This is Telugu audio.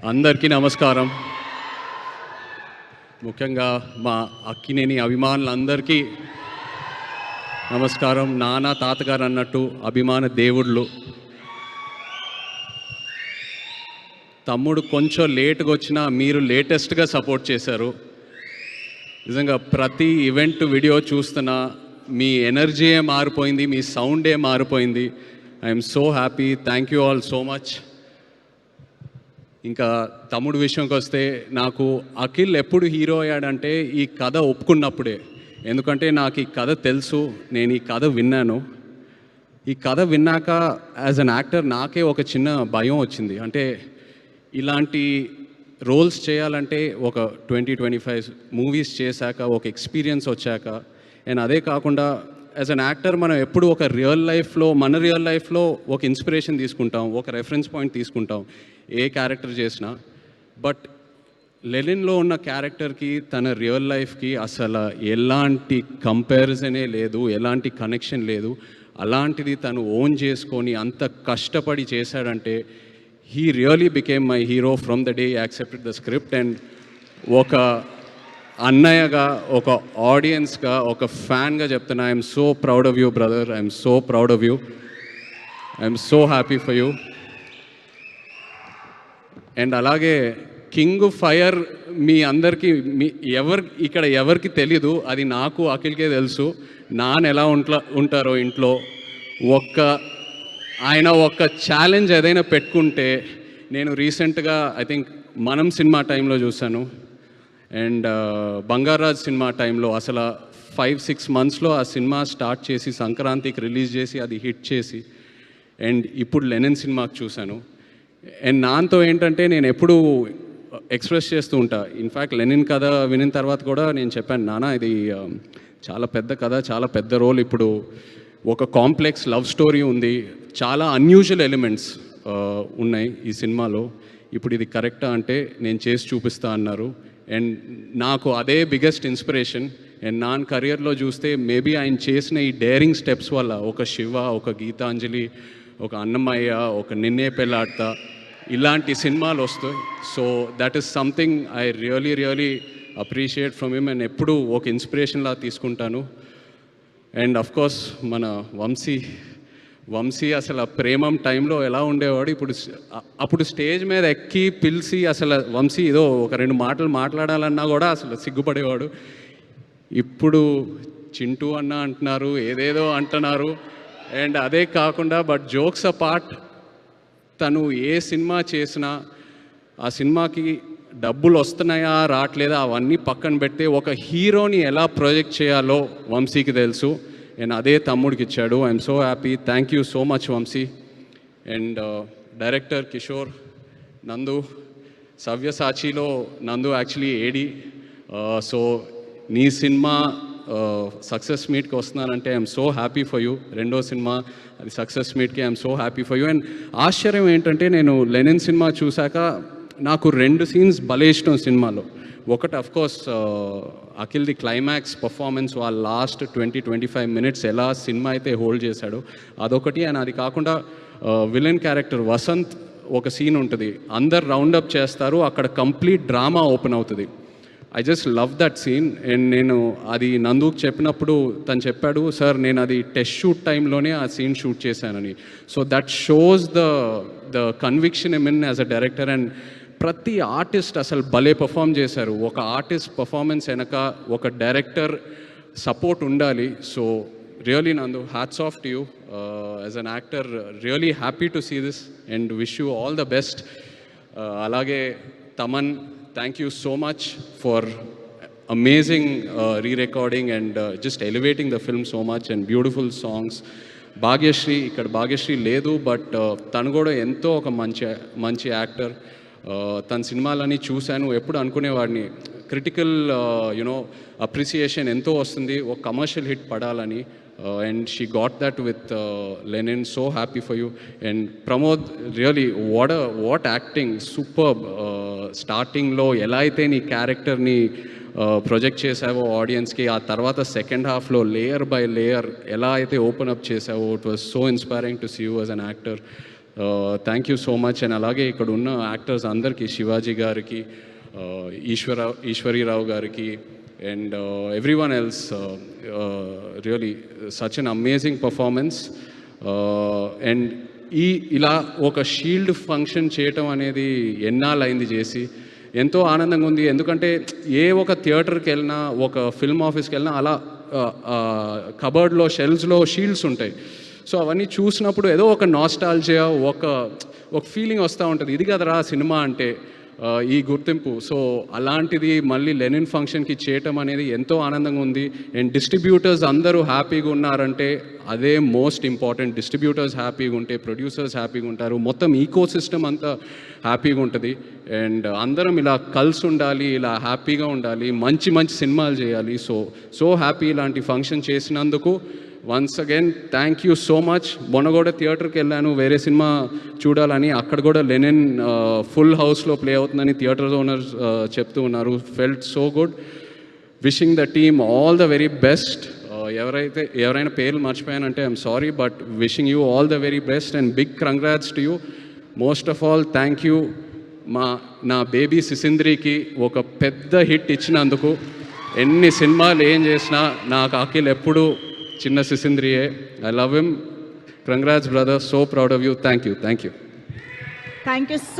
అందరికీ నమస్కారం. ముఖ్యంగా మా అక్కినేని అభిమానులందరికీ నమస్కారం. నాన్న తాతగారు అన్నట్టు అభిమాన దేవుళ్ళు. తమ్ముడు కొంచెం లేట్గా వచ్చినా మీరు లేటెస్ట్గా సపోర్ట్ చేశారు. నిజంగా ప్రతి ఈవెంట్ వీడియో చూస్తున్నా మీ ఎనర్జీయే మారిపోయింది, మీ సౌండే మారిపోయింది. I'm so happy. Thank you all so much. ఇంకా తమ్ముడు విషయంకి వస్తే, నాకు అఖిల్ ఎప్పుడు హీరో అయ్యాడంటే ఈ కథ ఒప్పుకున్నప్పుడే. ఎందుకంటే నాకు ఈ కథ తెలుసు, నేను ఈ కథ విన్నాను. ఈ కథ విన్నాక యాజ్ అన్ యాక్టర్ నాకే ఒక చిన్న భయం వచ్చింది. అంటే ఇలాంటి రోల్స్ చేయాలంటే ఒక 20-25 మూవీస్ చేశాక ఒక ఎక్స్పీరియన్స్ వచ్చాక, అండ్ అదే కాకుండా యాజ్ అన్ యాక్టర్ మనం ఎప్పుడు ఒక మన రియల్ లైఫ్లో ఒక ఇన్స్పిరేషన్ తీసుకుంటాం, ఒక రెఫరెన్స్ పాయింట్ తీసుకుంటాం ఏ క్యారెక్టర్ చేసినా. బట్ లెనిన్లో ఉన్న క్యారెక్టర్కి తన రియల్ లైఫ్కి అసలు ఎలాంటి కంపారిజనే లేదు, ఎలాంటి కనెక్షన్ లేదు. అలాంటిది తను ఓన్ చేసుకొని అంత కష్టపడి చేశాడంటే he really became my hero from the day accepted the script. And ఒక అన్నయ్యగా, ఒక ఆడియన్స్గా, ఒక ఫ్యాన్గా చెప్తున్నా, I'm so proud of you brother. I'm so proud of you. I'm so happy for you. And అలాగే కింగ్ ఫైర్ మీ అందరికీ ఇక్కడ ఎవరికి తెలీదు, అది నాకు అఖిల్కే తెలుసు. నాన్న ఎలా ఉంటారో ఇంట్లో. ఆయన ఒక ఛాలెంజ్ ఏదైనా పెట్టుకుంటే, నేను రీసెంట్గా ఐ థింక్ మనం సినిమా టైంలో చూశాను, అండ్ బంగారాజ్ సినిమా టైంలో అసలు 5-6 మంత్స్లో ఆ సినిమా స్టార్ట్ చేసి సంక్రాంతికి రిలీజ్ చేసి అది హిట్ చేసి, అండ్ ఇప్పుడు లెనిన్ సినిమాకి చూశాను. అండ్ నాన్నతో ఏంటంటే నేను ఎప్పుడూ ఎక్స్ప్రెస్ చేస్తూ ఉంటా. ఇన్ఫ్యాక్ట్ లెనిన్ కథ వినిన తర్వాత కూడా నేను చెప్పాను, నాన్న ఇది చాలా పెద్ద కథ, చాలా పెద్ద రోల్. ఇప్పుడు ఒక కాంప్లెక్స్ లవ్ స్టోరీ ఉంది, చాలా అన్యూజువల్ ఎలిమెంట్స్ ఉన్నాయి ఈ సినిమాలో. ఇప్పుడు ఇది కరెక్టా అంటే నేను చేసి చూపిస్తా అన్నారు. అండ్ నాకు అదే బిగ్గెస్ట్ ఇన్స్పిరేషన్. అండ్ నా కెరియర్లో చూస్తే మేబీ ఆయన చేసిన ఈ డేరింగ్ స్టెప్స్ వల్ల ఒక శివ, ఒక గీతాంజలి, ఒక అన్నమయ్య, ఒక నిన్నే పెళ్ళాడతా, ఇలాంటి సినిమాలు వస్తాయి. So that is something I really appreciate from him. And ఎప్పుడూ ఒక ఇన్స్పిరేషన్లా తీసుకుంటాను. అండ్ అఫ్కోర్స్ మన వంశీ అసలు ప్రేమం టైంలో ఎలా ఉండేవాడు, అప్పుడు స్టేజ్ మీద ఎక్కి పిలిచి అసలు వంశీ ఏదో ఒక 2 మాటలు మాట్లాడాలన్నా కూడా అసలు సిగ్గుపడేవాడు. ఇప్పుడు చింటూ అన్న అంటున్నారు, ఏదేదో అంటున్నారు. అండ్ అదే కాకుండా బట్ జోక్స్ అపార్ట్, తను ఏ సినిమా చేసినా ఆ సినిమాకి డబ్బులు వస్తున్నాయా రావట్లేదా అవన్నీ పక్కన పెడితే ఒక హీరోని ఎలా ప్రొజెక్ట్ చేయాలో వంశీకి తెలుసు. అండ్ అదే తమ్ముడికి ఇచ్చాడు. I'm so happy. Thank you so much Vamsi. And director Kishore, Nandu, సవ్యసాచిలో నందు యాక్చువల్లీ ఏడి. సో నీ సినిమా సక్సెస్ మీట్కి వస్తున్నానంటే I'm so happy for you. రెండో సినిమా అది సక్సెస్ మీట్కి I'm so happy for you. And ఆశ్చర్యం ఏంటంటే నేను లెనిన్ సినిమా చూశాక నాకు 2 సీన్స్ భలే ఇష్టం సినిమాలో. ఒకటి అఫ్కోర్స్ అఖిల్ది క్లైమాక్స్ పర్ఫార్మెన్స్, వాళ్ళ లాస్ట్ 20-25 మినిట్స్ ఎలా సినిమా అయితే హోల్డ్ చేశాడో అదొకటి. అండ్ అది కాకుండా విలన్ క్యారెక్టర్ వసంత్ ఒక సీన్ ఉంటుంది, అందరు రౌండప్ చేస్తారు, అక్కడ కంప్లీట్ డ్రామా ఓపెన్ అవుతుంది. I just love that scene. And నేను అది నందుకు చెప్పినప్పుడు తను చెప్పాడు, సార్ నేను అది టెస్ట్ షూట్ టైంలోనే ఆ సీన్ షూట్ చేశానని. So that shows the conviction in as a director. And ప్రతి ఆర్టిస్ట్ అసలు భలే పర్ఫామ్ చేశారు. ఒక ఆర్టిస్ట్ పర్ఫార్మెన్స్ వెనక ఒక డైరెక్టర్ సపోర్ట్ ఉండాలి. So really Nandu, hats off to you as an actor. Really happy to see this and wish you all the best. అలాగే Thaman, thank you so much for amazing re-recording and just elevating the film so much and beautiful songs. Bhagyashree, ఇక్కడ భాగ్యశ్రీ లేదు, బట్ తను కూడా ఎంతో ఒక మంచి యాక్టర్. తన సినిమాలని చూశాను, ఎప్పుడు అనుకునేవాడిని క్రిటికల్ అప్రిసియేషన్ ఎంతో వస్తుంది, ఒక కమర్షియల్ హిట్ పడాలని. and she got that with Lenin. So happy for you. And Pramod, really what acting, superb. Starting lo ela aithe nee character ni project chesavo audience ki, aa tarvata second half lo layer by layer ela aithe open up chesavo, it was so inspiring to see you as an actor. Thank you so much. And అలాగే ఇక్కడ ఉన్న యాక్టర్స్ అందరికీ, శివాజీ గారికి, ఈశ్వరీరావు గారికి, and everyone else, really such an amazing performance. And ఇలా ఒక షీల్డ్ ఫంక్షన్ చేయటం అనేది ఎన్నాళ్ళైంది చేసి, ఎంతో ఆనందంగా ఉంది. ఎందుకంటే ఏ ఒక థియేటర్కి వెళ్ళినా, ఒక ఫిల్మ్ ఆఫీస్కి వెళ్ళినా అలా కబర్డ్లో షెల్ఫ్స్లో షీల్డ్స్ ఉంటాయి. సో అవన్నీ చూసినప్పుడు ఏదో ఒక నాస్టాల్జియా, ఒక ఫీలింగ్ వస్తూ ఉంటుంది, ఇది కదరా సినిమా అంటే, ఈ గుర్తింపు. సో అలాంటిది మళ్ళీ లెనిన్ ఫంక్షన్కి చేయటం అనేది ఎంతో ఆనందంగా ఉంది. అండ్ డిస్ట్రిబ్యూటర్స్ అందరూ హ్యాపీగా ఉన్నారంటే అదే మోస్ట్ ఇంపార్టెంట్. డిస్ట్రిబ్యూటర్స్ హ్యాపీగా ఉంటే ప్రొడ్యూసర్స్ హ్యాపీగా ఉంటారు, మొత్తం ఈకో సిస్టమ్ అంతా హ్యాపీగా ఉంటుంది. అండ్ అందరం ఇలా కలిసి ఉండాలి, ఇలా హ్యాపీగా ఉండాలి, మంచి మంచి సినిమాలు చేయాలి. సో హ్యాపీ ఇలాంటి ఫంక్షన్ చేసినందుకు. Once again thank you so much. మొన్న కూడా థియేటర్కి వెళ్ళాను వేరే సినిమా చూడాలని, అక్కడ కూడా లెనిన్ ఫుల్ హౌస్లో ప్లే అవుతుందని థియేటర్ ఓనర్స్ చెప్తూ ఉన్నారు. Felt so good. Wishing the team all the very best. ఎవరైనా పేర్లు మర్చిపోయానంటే I'm sorry, but wishing you all the very best and big congrats to you. Most of all thank you నా బేబీ సిసింద్రికి ఒక పెద్ద హిట్ ఇచ్చినందుకు. ఎన్ని సినిమాలు ఏం చేసినా నాకు అఖిల్ ఎప్పుడు చిన్న సిసింద్రియే. I love him. Congrats brother, so proud of you. Thank you. Thank you.